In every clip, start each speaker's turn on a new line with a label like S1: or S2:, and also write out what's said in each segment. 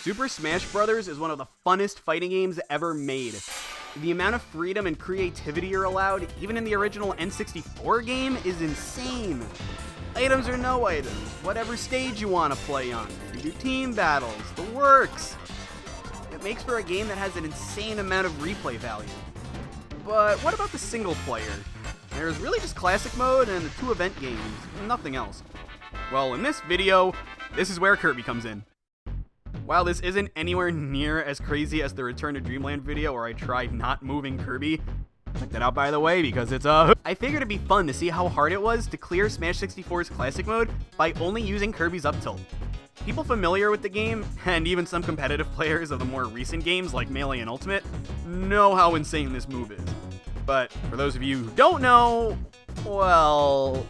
S1: Super Smash Bros. Is one of the funnest fighting games ever made. The amount of freedom and creativity you're allowed, even in the original N64 game, is insane. Items or no items, whatever stage you want to play on, you do team battles, the works. It makes for a game that has an insane amount of replay value. But what about the single player? There's really just classic mode and the 2 event games, nothing else. Well, in this video, this is where Kirby comes in. While this isn't anywhere near as crazy as the Return to Dreamland video where I tried not moving Kirby, check that out by the way because it's I figured it'd be fun to see how hard it was to clear Smash 64's classic mode by only using Kirby's up tilt. People familiar with the game, and even some competitive players of the more recent games like Melee and Ultimate, know how insane this move is. But for those of you who don't know, well...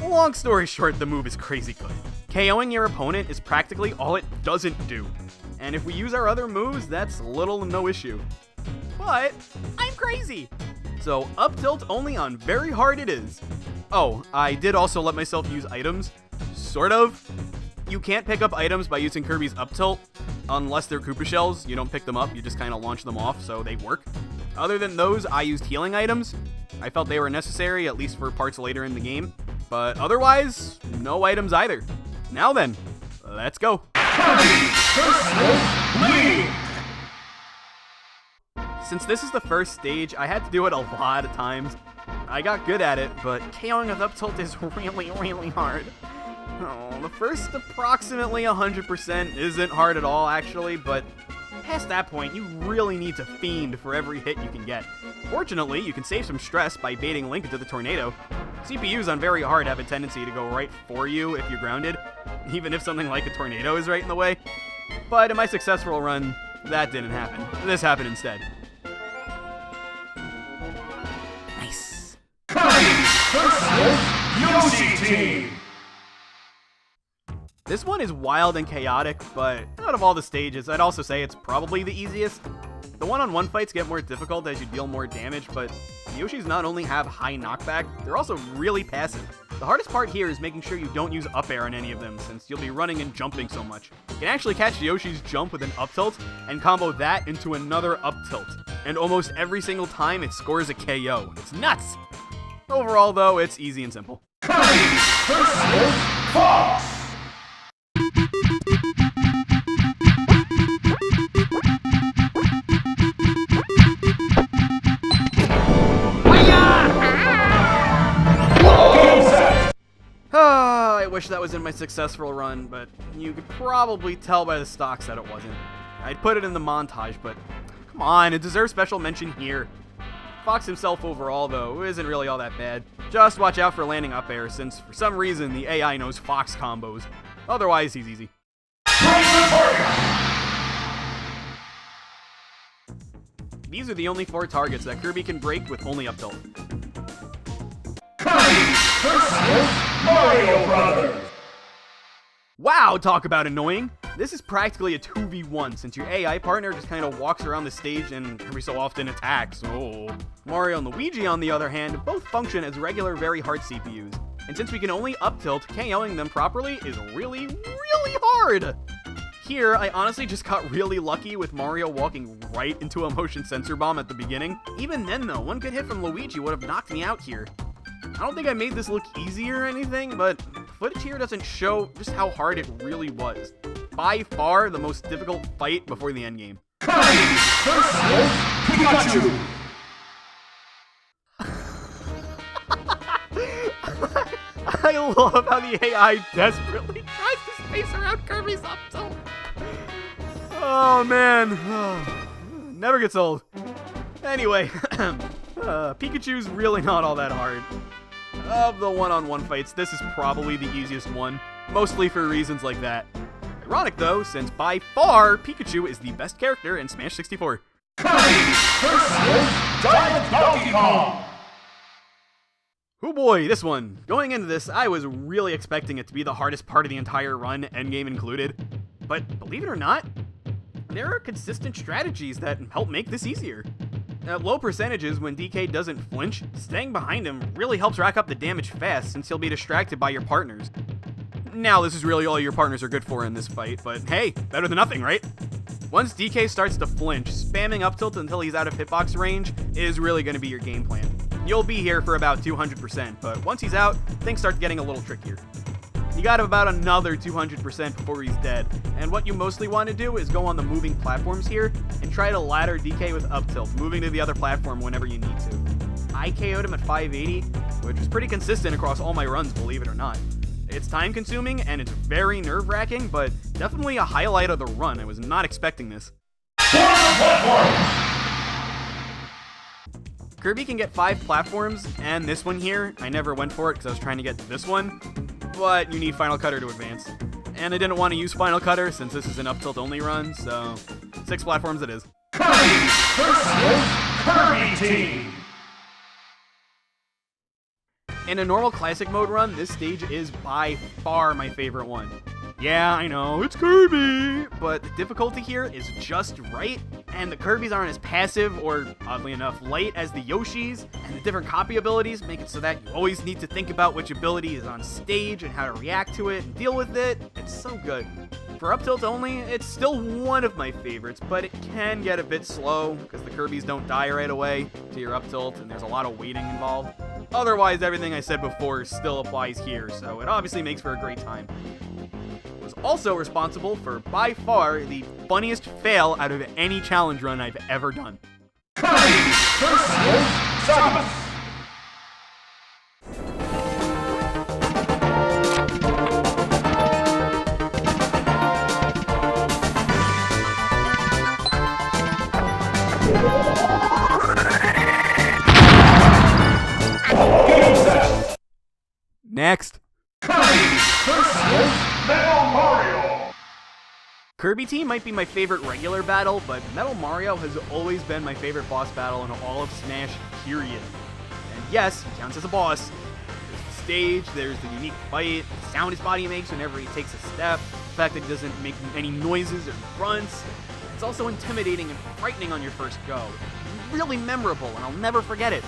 S1: Long story short, the move is crazy good. KOing your opponent is practically all it doesn't do. And if we use our other moves, that's little to no issue. But I'm crazy! So up tilt only on very hard it is. Oh, I did also let myself use items. Sort of. You can't pick up items by using Kirby's up tilt. Unless they're Koopa shells, you don't pick them up, you just kind of launch them off, so they work. Other than those, I used healing items. I felt they were necessary, at least for parts later in the game. But otherwise, no items either. Now then, let's go. Since this is the first stage, I had to do it a lot of times. I got good at it, but KOing with up tilt is really, really hard. Oh, the first approximately 100% isn't hard at all, actually, but past that point, you really need to fiend for every hit you can get. Fortunately, you can save some stress by baiting Link into the tornado. CPUs on very hard have a tendency to go right for you if you're grounded, even if something like a tornado is right in the way. But in my successful run, that didn't happen. This happened instead. Nice. Yoshi Team! This one is wild and chaotic, but out of all the stages, I'd also say it's probably the easiest. The one-on-one fights get more difficult as you deal more damage, but Yoshis not only have high knockback, they're also really passive. The hardest part here is making sure you don't use up air on any of them, since you'll be running and jumping so much. You can actually catch Yoshi's jump with an up tilt, and combo that into another up tilt. And almost every single time it scores a KO. It's nuts! Overall though, it's easy and simple. Fox! I wish that was in my successful run, but you could probably tell by the stocks that it wasn't. I'd put it in the montage, but come on, it deserves special mention here. Fox himself overall, though, isn't really all that bad. Just watch out for landing up air, since for some reason the AI knows Fox combos. Otherwise, he's easy. These are the only 4 targets that Kirby can break with only up tilt. Mario Brothers! Wow, talk about annoying! This is practically a 2v1 since your AI partner just kind of walks around the stage and every so often attacks. Oh. Mario and Luigi, on the other hand, both function as regular very hard CPUs. And since we can only up tilt, KOing them properly is really, really hard! Here, I honestly just got really lucky with Mario walking right into a motion sensor bomb at the beginning. Even then though, one good hit from Luigi would have knocked me out here. I don't think I made this look easy or anything, but footage here doesn't show just how hard it really was. By far, the most difficult fight before the endgame. Pikachu! I love how the AI desperately tries to space around Kirby's up tilt. Oh man, never gets old. Anyway, Pikachu's really not all that hard. Of the one-on-one fights, this is probably the easiest one, mostly for reasons like that. Ironic though, since by far, Pikachu is the best character in Smash 64.
S2: Giant Donkey Kong!
S1: Oh boy, this one. Going into this, I was really expecting it to be the hardest part of the entire run, endgame included. But believe it or not, there are consistent strategies that help make this easier. At low percentages, when DK doesn't flinch, staying behind him really helps rack up the damage fast since he'll be distracted by your partners. Now, this is really all your partners are good for in this fight, but hey, better than nothing, right? Once DK starts to flinch, spamming up tilt until he's out of hitbox range is really going to be your game plan. You'll be here for about 200%, but once he's out, things start getting a little trickier. You got about another 200% before he's dead, and what you mostly want to do is go on the moving platforms here and try to ladder DK with up tilt, moving to the other platform whenever you need to. I KO'd him at 580, which was pretty consistent across all my runs, believe it or not. It's time consuming and it's very nerve-wracking, but definitely a highlight of the run. I was not expecting this. Kirby can get 5 platforms, and this one here, I never went for it because I was trying to get this one, but you need Final Cutter to advance. And I didn't want to use Final Cutter since this is an up tilt only run, so 6 platforms it is.
S2: Kirby versus Kirby Team!
S1: In a normal classic mode run, this stage is by far my favorite one. Yeah, I know, it's Kirby! But the difficulty here is just right, and the Kirbys aren't as passive or, oddly enough, light as the Yoshis, and the different copy abilities make it so that you always need to think about which ability is on stage and how to react to it and deal with it. It's so good. For up tilt only, it's still one of my favorites, but it can get a bit slow because the Kirbys don't die right away to your up tilt and there's a lot of waiting involved. Otherwise, everything I said before still applies here, so it obviously makes for a great time. Was also responsible for, by far, the funniest fail out of any challenge run I've ever done.
S2: Kirby versus Samus!
S1: Next.
S2: Kirby versus Metal Mario!
S1: Kirby Team might be my favorite regular battle, but Metal Mario has always been my favorite boss battle in all of Smash, period. And yes, he counts as a boss. There's the stage, there's the unique fight, the sound his body makes whenever he takes a step, the fact that he doesn't make any noises or grunts. It's also intimidating and frightening on your first go. Really memorable, and I'll never forget it.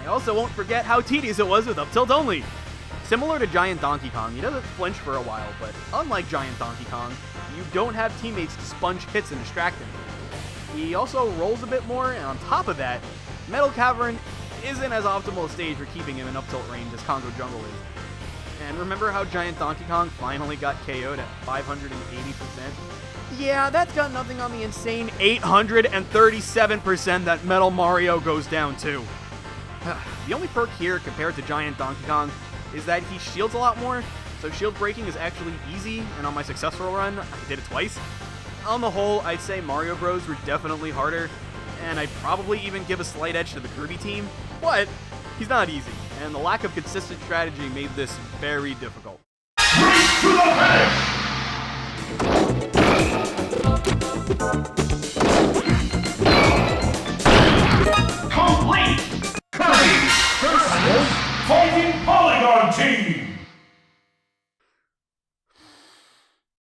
S1: I also won't forget how tedious it was with up tilt only. Similar to Giant Donkey Kong, he doesn't flinch for a while, but unlike Giant Donkey Kong, you don't have teammates to sponge hits and distract him. He also rolls a bit more, and on top of that, Metal Cavern isn't as optimal a stage for keeping him in up tilt range as Congo Jungle is. And remember how Giant Donkey Kong finally got KO'd at 580%? Yeah, that's got nothing on the insane 837% that Metal Mario goes down to. The only perk here compared to Giant Donkey Kong is that he shields a lot more, so shield breaking is actually easy, and on my successful run, I did it twice. On the whole, I'd say Mario Bros were definitely harder, and I'd probably even give a slight edge to the Kirby team, but he's not easy, and the lack of consistent strategy made this very difficult.
S2: Race to the finish! Complete! Kirby versus Fighting Polygon Team!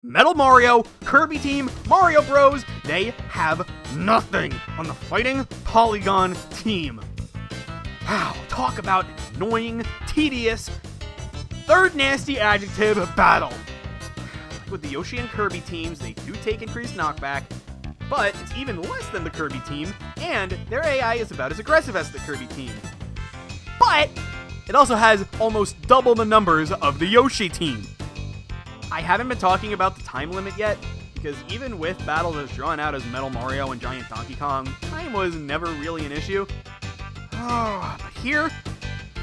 S1: Metal Mario, Kirby Team, Mario Bros, they have nothing on the Fighting Polygon Team. Wow, talk about annoying, tedious, third nasty adjective battle. With the Yoshi and Kirby teams, they do take increased knockback, but it's even less than the Kirby team, and their AI is about as aggressive as the Kirby team. But it also has almost double the numbers of the Yoshi team. I haven't been talking about the time limit yet, because even with battles as drawn out as Metal Mario and Giant Donkey Kong, time was never really an issue. But here,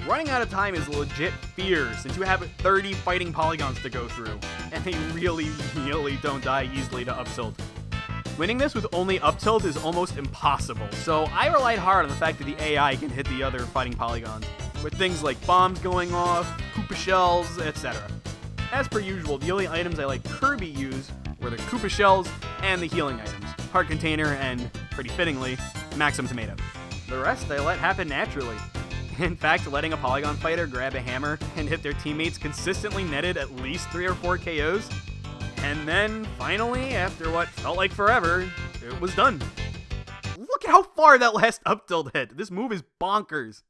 S1: running out of time is legit fear, since you have 30 fighting polygons to go through, and they really don't die easily to up tilt. Winning this with only up tilt is almost impossible, so I relied hard on the fact that the AI can hit the other fighting polygons. with things like bombs going off, Koopa shells, etc. As per usual, the only items I let Kirby use were the Koopa shells and the healing items, Heart Container and, pretty fittingly, Maximum Tomato. The rest I let happen naturally. In fact, letting a Polygon fighter grab a hammer and hit their teammates consistently netted at least 3 or 4 KOs. And then, finally, after what felt like forever, it was done. Look at how far that last up tilt hit. This move is bonkers.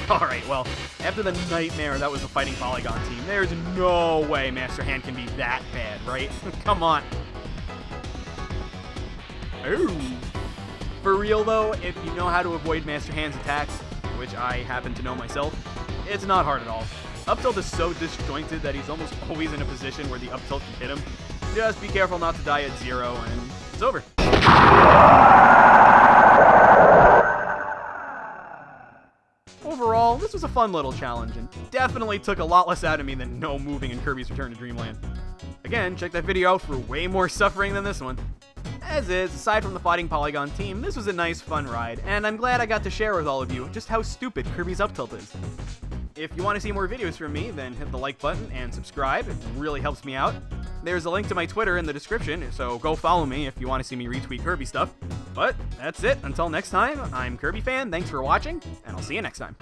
S1: Alright, well, after the nightmare that was the Fighting Polygon team, there's no way Master Hand can be that bad, right? Come on. Ooh. For real though, if you know how to avoid Master Hand's attacks, which I happen to know myself, it's not hard at all. Up tilt is so disjointed that he's almost always in a position where the up tilt can hit him. Just be careful not to die at 0 and it's over. Overall, this was a fun little challenge, and definitely took a lot less out of me than no moving in Kirby's Return to Dreamland. Again, check that video out for way more suffering than this one. As is, aside from the Fighting Polygon team, this was a nice, fun ride, and I'm glad I got to share with all of you just how stupid Kirby's Up Tilt is. If you want to see more videos from me, then hit the like button and subscribe. It really helps me out. There's a link to my Twitter in the description, so go follow me if you want to see me retweet Kirby stuff. But that's it. Until next time, I'm Kirby Fan, thanks for watching, and I'll see you next time.